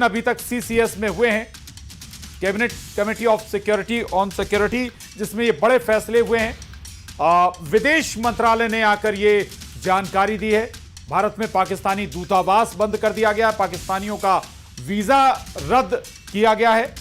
अभी तक सीसीएस में हुए हैं, cabinet committee of security on security, जिसमें ये बड़े फैसले हुए हैं। विदेश मंत्रालय ने आकर ये जानकारी दी है। भारत में पाकिस्तानी दूतावास बंद कर दिया गया, पाकिस्तानियों का वीजा रद्द किया गया है।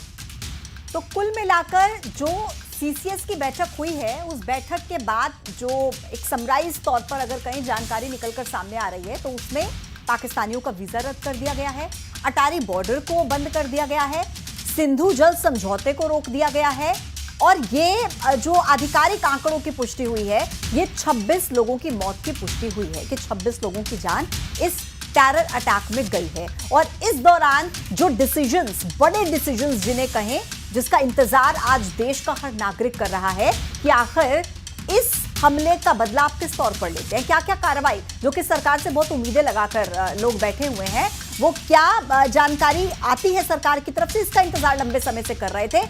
तो कुल मिलाकर जो सीसीएस की बैठक हुई है, उस बैठक के बाद जो एक समराइज तौर पर अगर कहीं जानकारी निकलकर सामने आ रही है, तो उसमें पाकिस्तानियों का वीजा रद्द कर दिया गया है, अटारी बॉर्डर को बंद कर दिया गया है, सिंधु जल समझौते को रोक दिया गया है, और ये जो आधिकारिक आंकड़ों की पुष्टि हुई है, ये 26 लोगों की मौत की पुष्टि हुई है कि 26 लोगों की जान इस टेरर अटैक में गई है। और इस दौरान जो डिसीजंस, बड़े डिसीजंस जिन्हें कहें, जिसका इंतजार आज देश का हर नागरिक कर रहा है कि आखिर इस हमले का बदला आप किस तौर पर लेते हैं, क्या क्या कार्रवाई, जो कि सरकार से बहुत उम्मीदें लगाकर लोग बैठे हुए हैं, वो क्या जानकारी आती है सरकार की तरफ से, इसका इंतजार लंबे समय से कर रहे थे।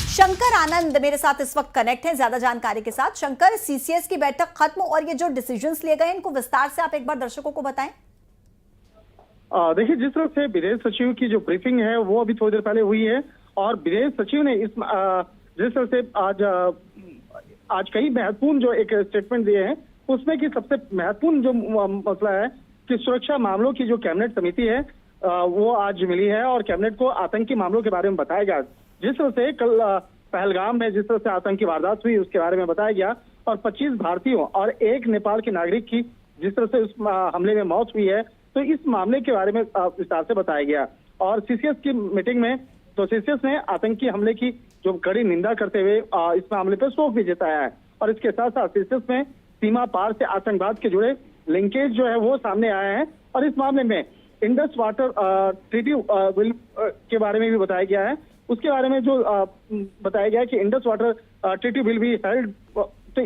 शंकर आनंद मेरे साथ इस वक्त कनेक्ट हैं ज्यादा जानकारी के साथ। शंकर, सीसीएस की बैठक खत्म और ये जो डिसीजंस लिए गए, इनको विस्तार से आप एक बार दर्शकों को बताएं। देखिए, जिस तरह से विदेश सचिव की जो ब्रीफिंग है वो अभी थोड़ी देर पहले हुई है, और विदेश सचिव ने इस जिस तरह से आज कई महत्वपूर्ण जो एक स्टेटमेंट दिए हैं, उसमें कि सबसे महत्वपूर्ण जो मसला है कि सुरक्षा मामलों की जो कैबिनेट समिति है वो आज मिली है, और कैबिनेट को आतंकी मामलों के बारे में बताया गया। जिस तरह से कल पहलगाम में जिस तरह से आतंकी वारदात हुई, उसके बारे में बताया गया, और 25 भारतीयों और एक नेपाल के नागरिक की जिस तरह से उस हमले में मौत हुई है, तो इस मामले के बारे में विस्तार से बताया गया। और सीसीएस की मीटिंग में तो सीसीएस ने आतंकी हमले की जो कड़ी निंदा करते हुए इस मामले पर शोक भी जताया है, और इसके साथ साथ सीसीएस में सीमा पार से आतंकवाद के जुड़े लिंकेज जो है वो सामने आए हैं, और इस मामले में इंडस वाटर ट्रीटी बिल के बारे में भी बताया गया है। उसके बारे में जो बताया गया है कि इंडस वाटर ट्रीटी बिल भी हेल्ड। तो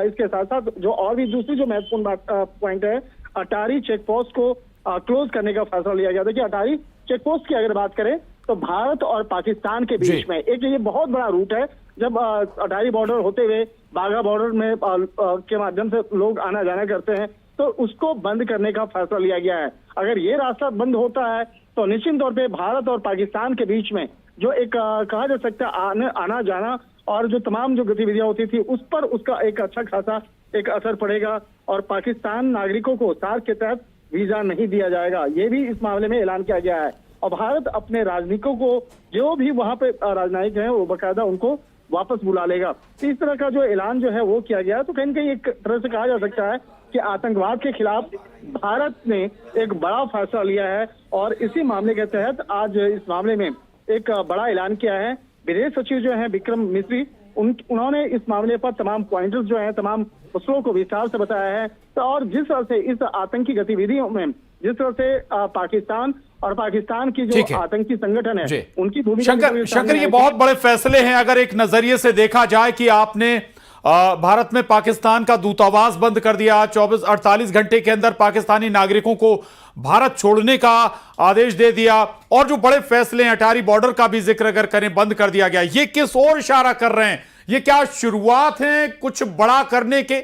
इसके साथ साथ जो और भी दूसरी जो महत्वपूर्ण पॉइंट है, अटारी चेक पोस्ट को क्लोज करने का फैसला लिया गया। देखिए, अटारी चेक पोस्ट की अगर बात करें तो भारत और पाकिस्तान के बीच में एक ये बहुत बड़ा रूट है। जब अटारी बॉर्डर होते हुए बाघा बॉर्डर में के माध्यम से लोग आना जाना करते हैं, तो उसको बंद करने का फैसला लिया गया है। अगर ये रास्ता बंद होता है तो निश्चित तौर पे भारत और पाकिस्तान के बीच में जो एक कहा जा सकता है आना जाना और जो तमाम जो गतिविधियां होती थी, उस पर उसका एक अच्छा खासा एक असर पड़ेगा, और पाकिस्तान नागरिकों को सार्क के तहत वीजा नहीं दिया जाएगा, ये भी इस मामले में ऐलान किया गया है। और भारत अपने राजनयिकों को, जो भी वहां पे राजनयिक हैं, वो बाकायदा उनको वापस बुला लेगा। तो इस तरह का जो ऐलान जो है वो किया गया। तो कहीं न कहीं एक तरह से कहा जा सकता है कि आतंकवाद के खिलाफ भारत ने एक बड़ा फैसला लिया है, और इसी मामले के तहत आज इस मामले में एक बड़ा ऐलान किया है। विदेश सचिव जो है विक्रम मिस्री, उन्होंने इस मामले पर तमाम पॉइंटर्स जो हैं, तमाम मसलों को विस्तार से बताया है। तो और जिस तरह से इस आतंकी गतिविधियों में जिस तरह से पाकिस्तान और पाकिस्तान की जो आतंकी संगठन है उनकी भूमिका, शंकर ये बहुत बड़े फैसले हैं। अगर एक नजरिए से देखा जाए कि आपने भारत में पाकिस्तान का दूतावास बंद कर दिया, 48 घंटे के अंदर पाकिस्तानी नागरिकों को भारत छोड़ने का आदेश दे दिया, और जो बड़े फैसले हैं, अटारी बॉर्डर का भी जिक्र अगर करें, बंद कर दिया गया, ये किस ओर इशारा कर रहे हैं? ये क्या शुरुआत है कुछ बड़ा करने के?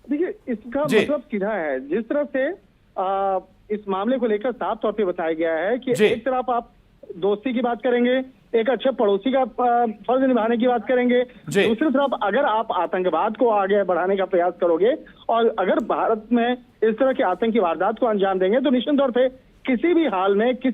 देखिए, इसका मतलब सीधा है। जिस तरह से इस मामले को लेकर साफ तौर पे बताया गया है कि एक तरफ आप दोस्ती की बात करेंगे, एक अच्छे पड़ोसी का फर्ज निभाने की बात करेंगे, दूसरी तरफ अगर आप आतंकवाद को आगे बढ़ाने का प्रयास करोगे, और अगर भारत में इस तरह के आतंकी वारदात को अंजाम देंगे, तो निश्चित तौर पे किसी भी हाल में किसी